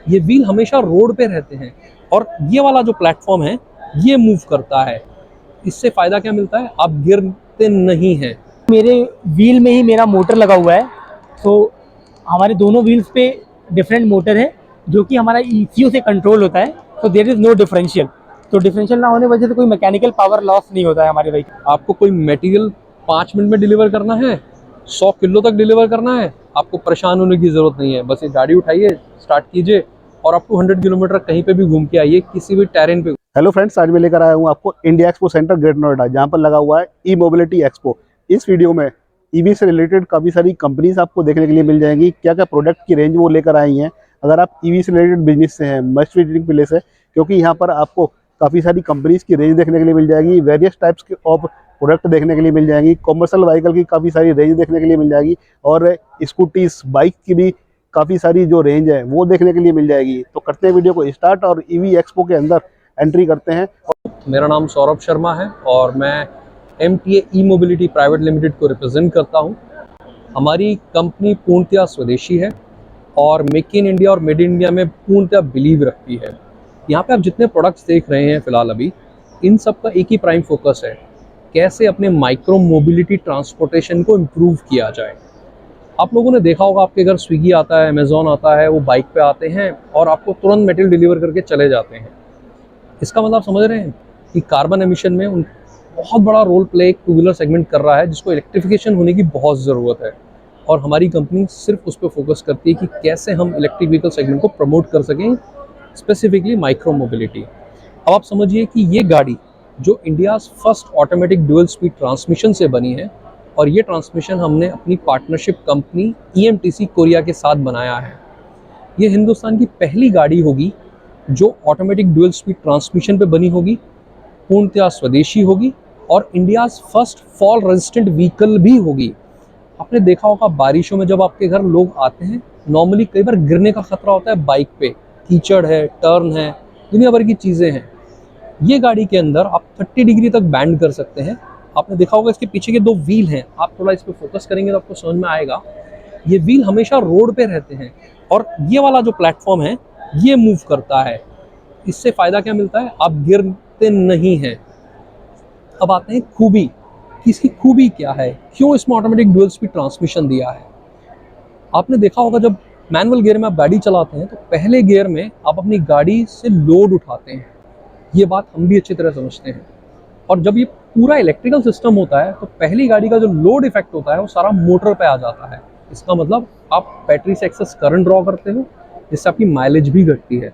ये व्हील हमेशा रोड पे रहते हैं और ये वाला जो प्लेटफॉर्म है ये मूव करता है। इससे फायदा क्या मिलता है, आप गिरते नहीं हैं। मेरे व्हील में ही मेरा मोटर लगा हुआ है, तो हमारे दोनों व्हील्स पे डिफरेंट मोटर है जो कि हमारा ECU से कंट्रोल होता है। तो देयर इज़ नो डिफरेंशियल, तो डिफरेंशियल ना होने की वजह से कोई मैकेनिकल पावर लॉस नहीं होता है हमारे व्हीकल। आपको कोई मटेरियल 5 मिनट में डिलीवर करना है, 100 किलो तक डिलीवर करना है, आपको परेशान होने की ज़रूरत नहीं है। बस ये गाड़ी उठाइए, स्टार्ट कीजिए और आप 200 किलोमीटर कहीं पे भी घूम के आइए, किसी भी टेरेन पे। हेलो फ्रेंड्स, आज मैं लेकर आया हूँ आपको India expo centre great Noida, जहाँ पर लगा हुआ है ई मोबिलिटी एक्सपो। इस वीडियो में ईवी से रिलेटेड काफ़ी सारी कंपनीज आपको देखने के लिए मिल जाएंगी। क्या क्या प्रोडक्ट की रेंज वो लेकर आई हैं। अगर आप ईवी से रिलेटेड बिजनेस से हैं, मस्ट विजिटिंग प्लेस है, क्योंकि यहाँ पर आपको काफ़ी सारी कंपनीज की रेंज देखने के लिए मिल जाएगी। वेरियस टाइप्स के ऑफ प्रोडक्ट देखने के लिए मिल जाएंगी। कॉमर्शियल व्हीकल की काफ़ी सारी रेंज देखने के लिए मिल जाएगी और स्कूटीज बाइक की भी काफ़ी सारी जो रेंज है वो देखने के लिए मिल जाएगी। तो करते हैं वीडियो को स्टार्ट और ईवी एक्सपो के अंदर एंट्री करते हैं। मेरा नाम सौरभ शर्मा है और मैं MTA ई मोबिलिटी प्राइवेट लिमिटेड को रिप्रेजेंट करता हूँ। हमारी कंपनी पूर्णतया स्वदेशी है और मेक इन इंडिया और मेड इन इंडिया में पूर्णतया बिलीव रखती है। यहाँ पे आप जितने प्रोडक्ट्स देख रहे हैं फिलहाल अभी, इन सब का एक ही प्राइम फोकस है, कैसे अपने माइक्रो मोबिलिटी ट्रांसपोर्टेशन को इम्प्रूव किया जाए। आप लोगों ने देखा होगा, आपके घर स्विगी आता है, अमेजोन आता है, वो बाइक पे आते हैं और आपको तुरंत मटेरियल डिलीवर करके चले जाते हैं। इसका मतलब समझ रहे हैं कि कार्बन एमिशन में उन बहुत बड़ा रोल प्ले एक टू व्हीलर सेगमेंट कर रहा है, जिसको इलेक्ट्रिफिकेशन होने की बहुत ज़रूरत है। और हमारी कंपनी सिर्फ उस पर फोकस करती है कि कैसे हम इलेक्ट्रिक व्हीकल सेगमेंट को प्रमोट कर सकें, स्पेसिफिकली माइक्रो मोबिलिटी। अब आप समझिए कि ये गाड़ी जो India's first automatic dual speed transmission से बनी है, और ये ट्रांसमिशन हमने अपनी पार्टनरशिप कंपनी EMTC कोरिया के साथ बनाया है। ये हिंदुस्तान की पहली गाड़ी होगी जो ऑटोमेटिक डुअल स्पीड ट्रांसमिशन पे बनी होगी, पूर्णतया स्वदेशी होगी और India's first fall resistant vehicle भी होगी। आपने देखा होगा बारिशों में जब आपके घर लोग आते हैं, नॉर्मली कई बार गिरने का खतरा होता है बाइक पे, कीचड़ है, टर्न है, दुनिया भर की चीज़ें हैं। ये गाड़ी के अंदर आप 30 डिग्री तक बैंड कर सकते हैं। आपने देखा होगा इसके पीछे के 2 व्हील हैं, आप थोड़ा इस पर फोकस करेंगे तो आपको समझ में आएगा। ये व्हील हमेशा रोड पे रहते हैं और ये वाला जो प्लेटफॉर्म है ये मूव करता है। इससे फायदा क्या मिलता है, आप गिरते नहीं हैं। अब आते हैं खूबी कि इसकी खूबी क्या है, क्यों इसमें ऑटोमेटिक डुअल स्पीड ट्रांसमिशन दिया है। आपने देखा होगा जब मैनुअल गियर में आप गाड़ी चलाते हैं तो पहले गियर में आप अपनी गाड़ी से लोड उठाते हैं, ये बात हम भी अच्छी तरह समझते हैं। और जब ये पूरा इलेक्ट्रिकल सिस्टम होता है तो पहली गाड़ी का जो लोड इफेक्ट होता है वो सारा मोटर पे आ जाता है। इसका मतलब आप बैटरी से एक्सेस करंट ड्रॉ करते हो, जिससे आपकी माइलेज भी घटती है।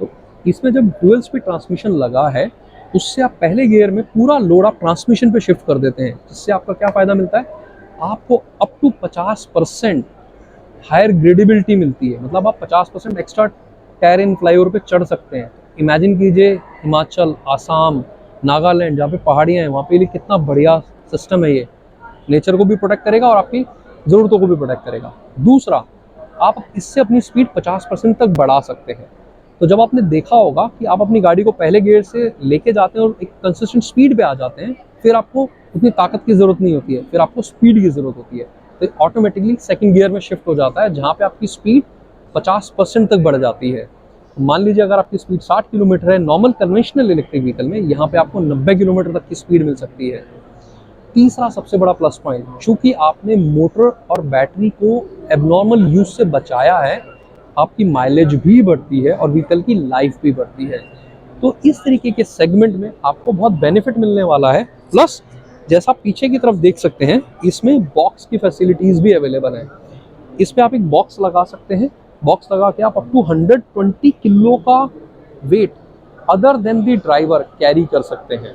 तो इसमें जब डुअल स्पीड ट्रांसमिशन लगा है, उससे आप पहले गियर में पूरा लोड आप ट्रांसमिशन पे शिफ्ट कर देते हैं, जिससे आपका क्या फ़ायदा मिलता है, आपको अप टू 50% हायर ग्रेडेबिलिटी मिलती है। मतलब आप 50% एक्स्ट्रा टेरेन फ्लाईओवर पे चढ़ सकते हैं। इमेजिन कीजिए हिमाचल, आसाम, नागालैंड, जहाँ पे पहाड़ियाँ हैं, वहाँ पे लिए कितना बढ़िया सिस्टम है ये। नेचर को भी प्रोटेक्ट करेगा और आपकी ज़रूरतों को भी प्रोटेक्ट करेगा। दूसरा, आप इससे अपनी स्पीड 50% तक बढ़ा सकते हैं। तो जब आपने देखा होगा कि आप अपनी गाड़ी को पहले गियर से लेके जाते हैं और एक कंसिस्टेंट स्पीड पे आ जाते हैं, फिर आपको उतनी ताकत की ज़रूरत नहीं होती है, फिर आपको स्पीड की ज़रूरत होती है। तो ऑटोमेटिकली सेकंड गियर में शिफ्ट हो जाता है, जहाँ पे आपकी स्पीड 50% तक बढ़ जाती है। मान लीजिए अगर आपकी स्पीड 60 किलोमीटर है नॉर्मल कन्वेंशनल इलेक्ट्रिक व्हीकल में, यहाँ पे आपको 90 किलोमीटर तक की स्पीड मिल सकती है। तीसरा सबसे बड़ा प्लस पॉइंट, चूंकि आपने मोटर और बैटरी को एबनॉर्मल यूज से बचाया है, आपकी माइलेज भी बढ़ती है और व्हीकल की लाइफ भी बढ़ती है। तो इस तरीके के सेगमेंट में आपको बहुत बेनिफिट मिलने वाला है। प्लस जैसा आप पीछे की तरफ देख सकते हैं, इसमें बॉक्स की फैसिलिटीज़ भी अवेलेबल हैं। इस पे आप एक बॉक्स लगा सकते हैं, बॉक्स लगा के आप अप टू 120 किलो का weight other than the driver carry कर सकते हैं।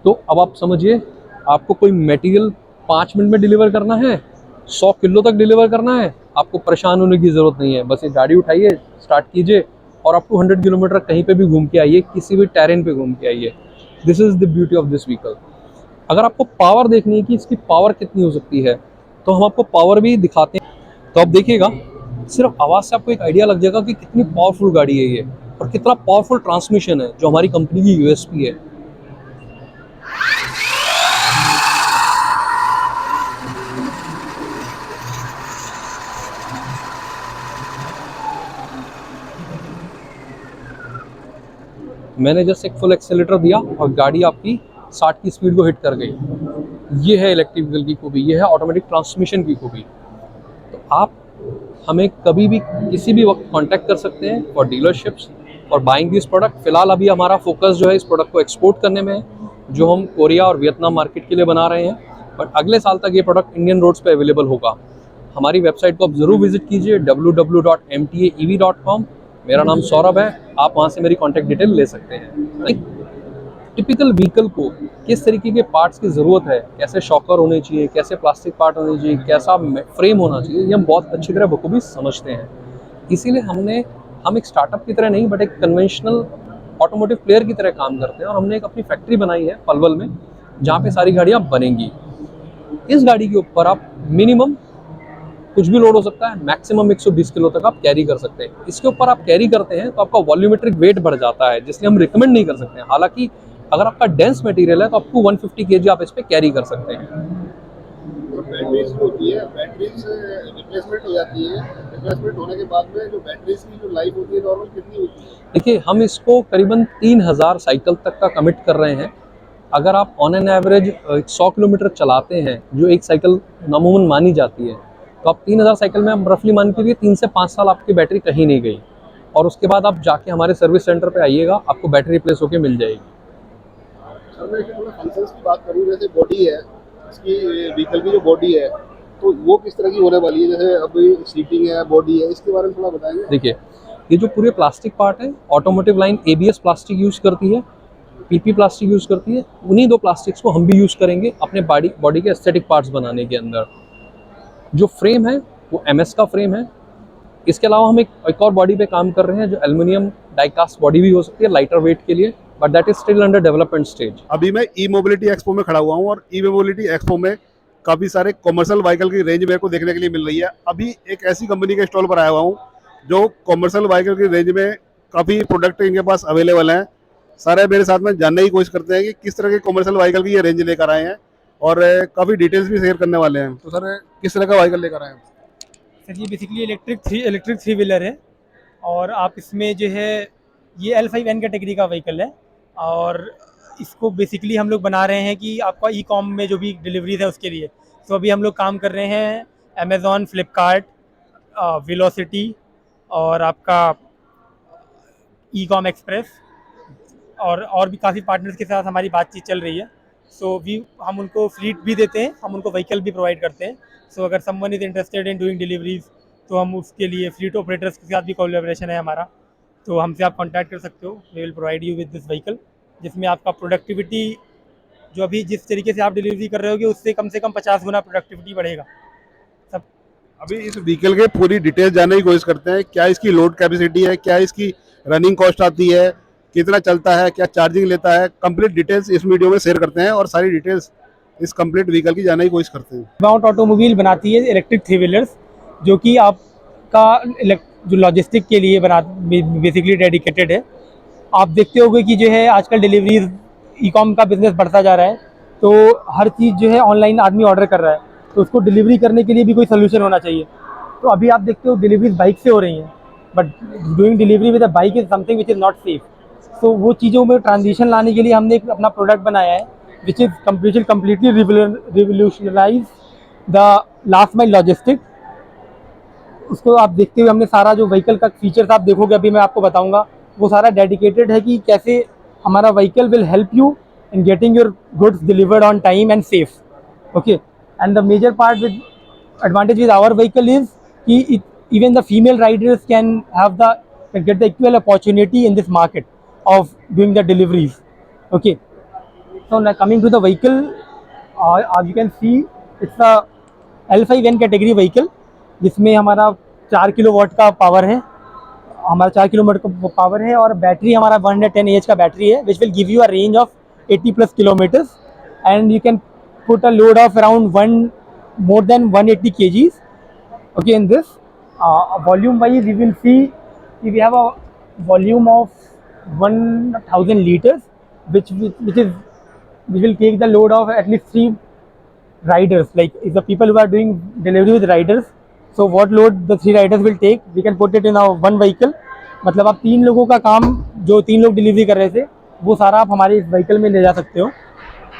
तो अब आप समझिए, आपको कोई मटेरियल 5 मिनट में डिलीवर करना है, 100 किलो तक डिलीवर करना है, आपको परेशान होने की ज़रूरत नहीं है। बस ये गाड़ी उठाइए, स्टार्ट कीजिए और अप टू 100 किलोमीटर कहीं पे भी घूम के आइए, किसी भी टेरेन पे घूम के आइए। This is the beauty of this vehicle. अगर आपको पावर देखनी है कि इसकी पावर कितनी हो सकती है, तो हम आपको पावर भी दिखाते हैं। तो आप देखिएगा, सिर्फ आवाज़ से आपको एक आइडिया लग जाएगा कि कितनी पावरफुल गाड़ी है ये और कितना पावरफुल ट्रांसमिशन है, जो हमारी कंपनी की USP है। मैंने जस्ट एक फुल एक्सेलेरेटर दिया और गाड़ी आपकी 60 की स्पीड को हिट कर गई। ये है इलेक्ट्रिक व्हीकल की खूबी, ये है ऑटोमेटिक ट्रांसमिशन की खूबी। तो आप हमें कभी भी किसी भी वक्त कांटेक्ट कर सकते हैं फॉर डीलरशिप्स और बाइंग दिस प्रोडक्ट। फिलहाल अभी हमारा फोकस जो है इस प्रोडक्ट को एक्सपोर्ट करने में है, जो हम कोरिया और वियतनाम मार्केट के लिए बना रहे हैं, बट अगले साल तक ये प्रोडक्ट इंडियन रोड्स पे अवेलेबल होगा। हमारी वेबसाइट को आप ज़रूर विजिट कीजिए www.mtaev.com। मेरा नाम सौरभ है, आप वहाँ से मेरी कॉन्टैक्ट डिटेल ले सकते हैं। एक टिपिकल व्हीकल को किस तरीके के पार्ट्स की ज़रूरत है, कैसे शॉकर होने चाहिए, कैसे प्लास्टिक पार्ट होने चाहिए, कैसा फ्रेम होना चाहिए, ये हम बहुत अच्छी तरह बखूबी समझते हैं। इसीलिए हम एक स्टार्टअप की तरह नहीं बट एक कन्वेंशनल ऑटोमोटिव प्लेयर की तरह काम करते हैं और हमने एक अपनी फैक्ट्री बनाई है पलवल में, जहाँ पे सारी गाड़ियाँ बनेंगी। इस गाड़ी के ऊपर आप मिनिमम कुछ भी लोड हो सकता है, मैक्सिमम 120 किलो तक आप कैरी कर सकते हैं। इसके ऊपर आप कैरी करते हैं तो आपका वॉल्यूमेट्रिक वेट बढ़ जाता है, जिसलिए हम रिकमेंड नहीं कर सकते हैं। हालांकि अगर आपका डेंस मटेरियल है तो आपको 150 केजी आप इस पे कैरी कर सकते हैं। बैटरीज होती है, बैटरीज रिप्लेसमेंट हो जाती है, रिप्लेसमेंट होने के बाद में जो बैटरीज की जो लाइफ होती है नॉर्मल कितनी होती है? देखिए, हम इसको करीबन 3000 साइकिल तक का कमिट कर रहे हैं। अगर आप ऑन एन एवरेज 100 किलोमीटर चलाते हैं, जो एक साइकिल नामूमन मानी जाती है, तो आप 3000 साइकिल में हम रफली मान के लिए 3 से 5 साल आपकी बैटरी कहीं नहीं गई, और उसके बाद आप जाके हमारे सर्विस सेंटर पे आइएगा, आपको बैटरी रिप्लेस होकर मिल जाएगी। सर मैं थोड़ा फंक्शंस की बात करूँ, जैसे बॉडी है इसकी, व्हीकल की जो बॉडी है तो वो किस तरह की होने वाली है? जैसे अभी सीटिंग है, बॉडी है, इसके बारे में थोड़ा बताएंगे। देखिए, ये जो पूरे प्लास्टिक पार्ट है, automotive line ABS plastic use करती है, PP प्लास्टिक यूज़ करती है। उन्हीं दो प्लास्टिक्स को हम भी यूज़ करेंगे अपने बॉडी के एस्थेटिक पार्ट्स बनाने के अंदर। जो फ्रेम है वो MS का फ्रेम है। इसके अलावा हम एक और बॉडी पे काम कर रहे हैं, जो एल्युमिनियम डाइकास्ट बॉडी भी हो सकती है लाइटर वेट के लिए, but that is still under development stage. अभी मैं ई मोबिलिटी एक्सपो में खड़ा हुआ हूँ और ई मोबिलिटी एक्सपो में काफ़ी सारे कॉमर्शियल व्हीकल की रेंज मेरे को देखने के लिए मिल रही है। अभी एक ऐसी कंपनी के स्टॉल पर आया हुआ हूँ जो कॉमर्शियल व्हीकल की रेंज में काफ़ी प्रोडक्ट इनके पास अवेलेबल हैं। सारे मेरे साथ में जानने की कोशिश करते हैं कि किस तरह के कॉमर्शियल व्हीकल की ये रेंज लेकर आए हैं और काफ़ी डिटेल्स भी शेयर करने वाले हैं। तो सर किस तरह का व्हीकल लेकर आए हैं? सर ये बेसिकली इलेक्ट्रिक थ्री व्हीलर है, और आप इसमें जो है ये L5N कैटेगरी का व्हीकल है, और इसको बेसिकली हम लोग बना रहे हैं कि आपका ई-कॉम में जो भी डिलीवरीज है उसके लिए। तो अभी हम लोग काम कर रहे हैं अमेज़ॉन, फ्लिपकार्ट, वेलोसिटी और आपका ई-कॉम एक्सप्रेस, और भी काफ़ी पार्टनर्स के साथ हमारी बातचीत चल रही है। सो हम उनको फ्लीट भी देते हैं, हम उनको व्हीकल भी प्रोवाइड करते हैं। सो अगर someone is interested in doing deliveries तो हम उसके लिए फ्लीट ऑपरेटर्स के साथ भी कोलैबोरेशन है हमारा, तो हमसे आप कांटेक्ट कर सकते हो। We will provide you with this vehicle, जिसमें आपका प्रोडक्टिविटी जो अभी जिस तरीके से आप डिलीवरी कर रहे होगे उससे कम से कम 50 गुना प्रोडक्टिविटी बढ़ेगा। सब अभी इस व्हीकल के पूरी डिटेल्स जानने की कोशिश करते हैं। क्या इसकी लोड कैपेसिटी है, क्या इसकी रनिंग कॉस्ट आती है, कितना चलता है, क्या चार्जिंग लेता है, कंप्लीट डिटेल्स इस वीडियो में शेयर करते हैं और सारी डिटेल्स इस कंप्लीट व्हीकल की जानने की कोशिश करते हैं। माउंट ऑटोमोबाइल बनाती है इलेक्ट्रिक थ्री व्हीलर्स, जो कि आपका जो लॉजिस्टिक के लिए बेसिकली डेडिकेटेड है। आप देखते होंगे कि जो है आजकल डिलीवरीज ई-कॉम का बिजनेस बढ़ता जा रहा है, तो हर चीज़ जो है ऑनलाइन आदमी ऑर्डर कर रहा है, तो उसको डिलीवरी करने के लिए भी कोई सोल्यूशन होना चाहिए। तो अभी आप देखते हो डिलीवरीज बाइक से हो रही हैं, but doing delivery with a bike is something which is not safe. तो वो चीज़ों में ट्रांजिशन लाने के लिए हमने एक अपना प्रोडक्ट बनाया है which is completely revolutionize the last mile logistic. उसको आप देखते हुए हमने सारा जो व्हीकल का फीचर्स आप देखोगे, अभी मैं आपको बताऊंगा, वो सारा डेडिकेटेड है कि कैसे हमारा vehicle will help you in getting your goods delivered on time and safe. Okay, and the major part with advantage with our vehicle is कि even the female riders can get the equal opportunity in this market of doing the deliveries. Okay, so now coming to the vehicle, you can see it's a L5N category vehicle, जिसमें हमारा 4 kilowatt का power है, हमारा 4 kilowatt का power है, और battery हमारा 110 AH का बैटरी है, which will give you a range of 80+ kilometers, and you can put a load of around more than 180 kgs. Okay, in this volume wise you will see we have a volume of 1000 liters, which will take the load of at least 3 riders. Like if the people who are doing delivery with riders, so what load the 3 riders will take, we can put it in our one vehicle, मतलब आप 3 लोगों का काम, जो 3 लोग delivery कर रहे थे, वो सारा आप हमारे इस व्हीकल में ले जा सकते हो।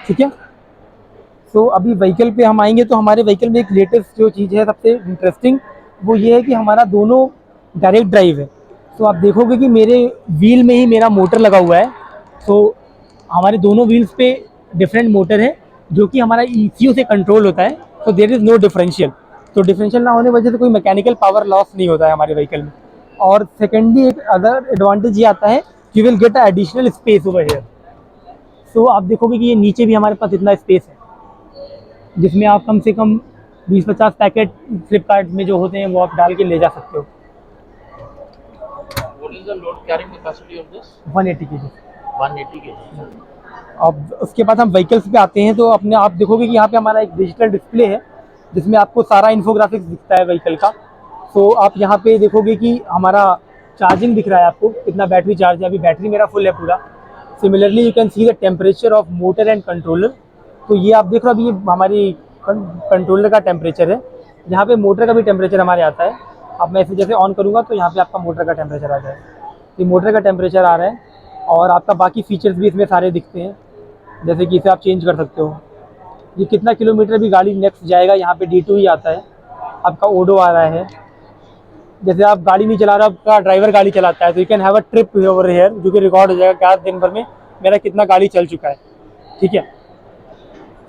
ठीक है। तो अभी व्हीकल पे हम आएंगे तो हमारे व्हीकल में एक लेटेस्ट जो चीज़ है सबसे इंटरेस्टिंग, वो ये है कि हमारा दोनों डायरेक्ट ड्राइव है। तो आप देखोगे कि मेरे व्हील में ही मेरा मोटर लगा हुआ है। तो हमारे दोनों व्हील्स पे डिफरेंट मोटर है जो कि हमारा ECU से कंट्रोल होता है। तो देयर इज़ नो डिफरेंशियल। तो डिफरेंशियल ना होने की वजह से कोई मैकेनिकल पावर लॉस नहीं होता है हमारे व्हीकल में। और सेकेंडली एक अदर एडवांटेज ये आता है कि will get additional space over here. तो आप देखोगे कि ये नीचे भी हमारे पास इतना स्पेस है जिसमें आप कम से कम 20-50 पैकेट फ्लिपकार्ट में जो होते हैं वो आप डाल के ले जा सकते हो। What is the load carrying capacity of this? 180 kg। 180 kg. अब उसके बाद हम व्हीकल्स पे आते हैं तो अपने आप देखोगे कि यहाँ पे हमारा एक डिजिटल डिस्प्ले है जिसमें आपको सारा इन्फोग्राफिक्स दिखता है व्हीकल का। तो आप यहाँ पे देखोगे कि हमारा चार्जिंग दिख रहा है आपको, कितना बैटरी चार्ज है। अभी बैटरी मेरा फुल है पूरा। Similarly you can see the temperature of motor and controller. तो ये आप देख रहे हो अभी ये हमारी कंट्रोलर का टेम्परेचर है। यहाँ पे मोटर का भी टेम्परेचर हमारे आता है। अब मैं इसे जैसे ऑन करूँगा तो यहाँ पे आपका मोटर का टेम्परेचर आ जाएगा। ये मोटर का टेम्परेचर आ रहा है और आपका बाकी फीचर्स भी इसमें सारे दिखते हैं, जैसे कि इसे आप चेंज कर सकते हो। ये कितना किलोमीटर भी गाड़ी नेक्स्ट जाएगा, यहाँ पे D2 ही आता है। आपका ओडो आ रहा है। जैसे आप गाड़ी नहीं चला रहे, आपका ड्राइवर गाड़ी चलाता है तो you can have a trip over here, जो कि रिकॉर्ड हो जाएगा क्या दिन भर में मेरा कितना गाड़ी चल चुका है। ठीक है।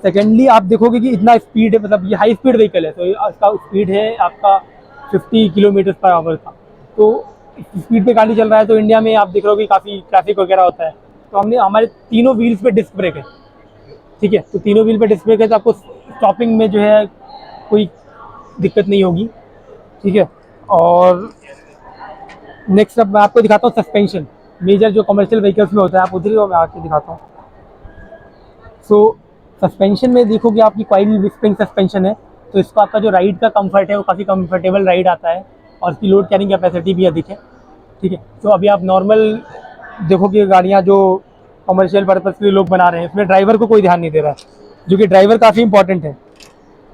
सेकेंडली आप देखोगे कि इतना स्पीड है, मतलब ये हाई स्पीड व्हीकल है तो इसका स्पीड है आपका 50 किलोमीटर पर आवर का। तो स्पीड पे गाड़ी चल रहा है तो इंडिया में आप देख रहे हो कि काफ़ी ट्रैफिक वगैरह होता है। तो हमने हमारे तीनों व्हील्स पे डिस्क ब्रेक है। ठीक है। तो तीनों व्हील पे डिस्क ब्रेक है तो आपको स्टॉपिंग में जो है कोई दिक्कत नहीं होगी। ठीक है। और नेक्स्ट अब मैं आपको दिखाता हूँ सस्पेंशन, मेजर जो कमर्शियल व्हीकल्स में होता है। आप उधर ही मैं आके दिखाता हूँ। सो सस्पेंशन में देखोगे आपकी कॉइल स्प्रिंग सस्पेंशन है। तो इसका आपका जो राइड का कंफर्ट है वो काफ़ी कंफर्टेबल राइड आता है और इसकी लोड कैरिंग कैपेसिटी भी अधिक है। ठीक है। तो अभी आप नॉर्मल देखोगे गाड़ियाँ जो कमर्शियल पर्पज़ के लिए लोग बना रहे हैं इसमें ड्राइवर को कोई ध्यान नहीं दे रहा है, जो कि ड्राइवर काफ़ी इंपॉर्टेंट है।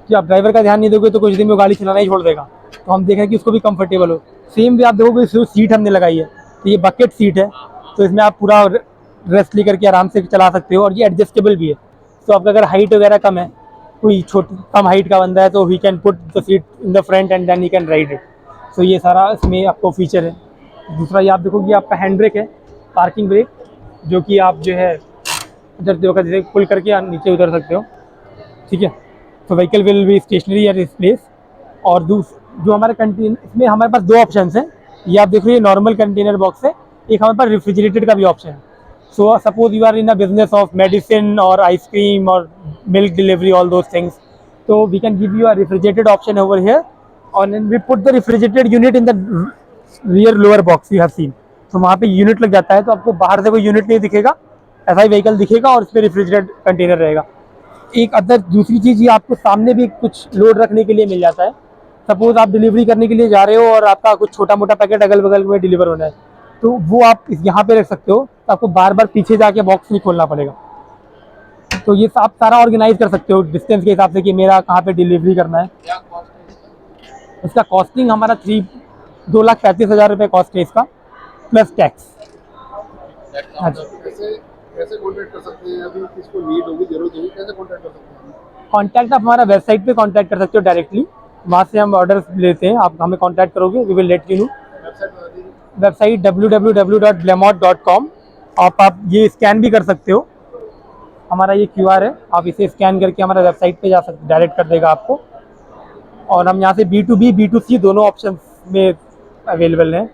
कि आप ड्राइवर का ध्यान नहीं दोगे तो कुछ दिन में गाड़ी चलाना ही छोड़ देगा। तो हम देख रहे हैं कि उसको भी कंफर्टेबल हो। सेम भी आप देखोगे सीट हमने लगाई है तो ये बकेट सीट है। तो इसमें आप पूरा रेस्ट लेकर के आराम से चला सकते हो और ये एडजस्टेबल भी है। तो आपका अगर हाइट वगैरह कम है, कोई कम हाइट का बंदा है तो he can put the seat in the front and then he can ride it. तो ये सारा इसमें आपको फीचर है। दूसरा ये आप देखोगे आपका हैंड ब्रेक है, पार्किंग ब्रेक, जो कि आप जो है उतरते वक्त जैसे पुल करके नीचे उतर सकते हो। ठीक है। तो vehicle will be stationary at this place. और जो हमारे कंटेनर, इसमें हमारे पास 2 ऑप्शन हैं। ये आप देख रहे हो नॉर्मल कंटेनर बॉक्स है, एक हमारे पास रेफ्रिजरेटेड का भी ऑप्शन है। So suppose you are in a business of medicine or ice cream or milk delivery, all those things. So we can give you a refrigerated option over here, and then we put the refrigerated unit in the rear lower box you have seen. तो वहाँ पे unit लग जाता है तो आपको बाहर से कोई यूनिट नहीं दिखेगा, ऐसा ही व्हीकल दिखेगा और इसमें रेफ्रिजरेटेड कंटेनर रहेगा। एक अदर दूसरी चीज़ ये आपको सामने भी कुछ लोड रखने के लिए मिल जाता है। सपोज आप डिलीवरी करने के लिए जा रहे हो और आपका कुछ छोटा मोटा पैकेट अगल बगल में डिलीवर होना है तो वो आप यहाँ पे रख सकते हो। तो आपको बार बार पीछे जाके बॉक्स नहीं खोलना पड़ेगा। तो ये आप सारा ऑर्गेनाइज कर सकते हो डिस्टेंस के हिसाब से कि मेरा कहाँ पे डिलीवरी करना है। क्या कॉस्ट है इसका कॉस्टिंग हमारा 2,35,000 रुपये कॉस्ट है इसका, प्लस टैक्स। हाँ जी। कैसे कॉन्टैक्ट कर सकते हैं? अभी किसको नीड होगी, जरूरत होगी, कैसे कॉन्टैक्ट कर सकते हैं? कॉन्टैक्ट आप हमारा वेबसाइट पे कॉन्टैक्ट कर सकते हो डायरेक्टली, वहाँ से हम ऑर्डर लेते हैं। आप हमें कॉन्टैक्ट करोगे, we will let you know. Website बता दीजिए। Website www.blamot.com। आप ये स्कैन भी कर सकते हो, हमारा ये QR है, आप इसे स्कैन करके हमारा वेबसाइट पे जा सकते, डायरेक्ट कर देगा आपको। और हम यहाँ से B2B B2C दोनों ऑप्शन में अवेलेबल हैं।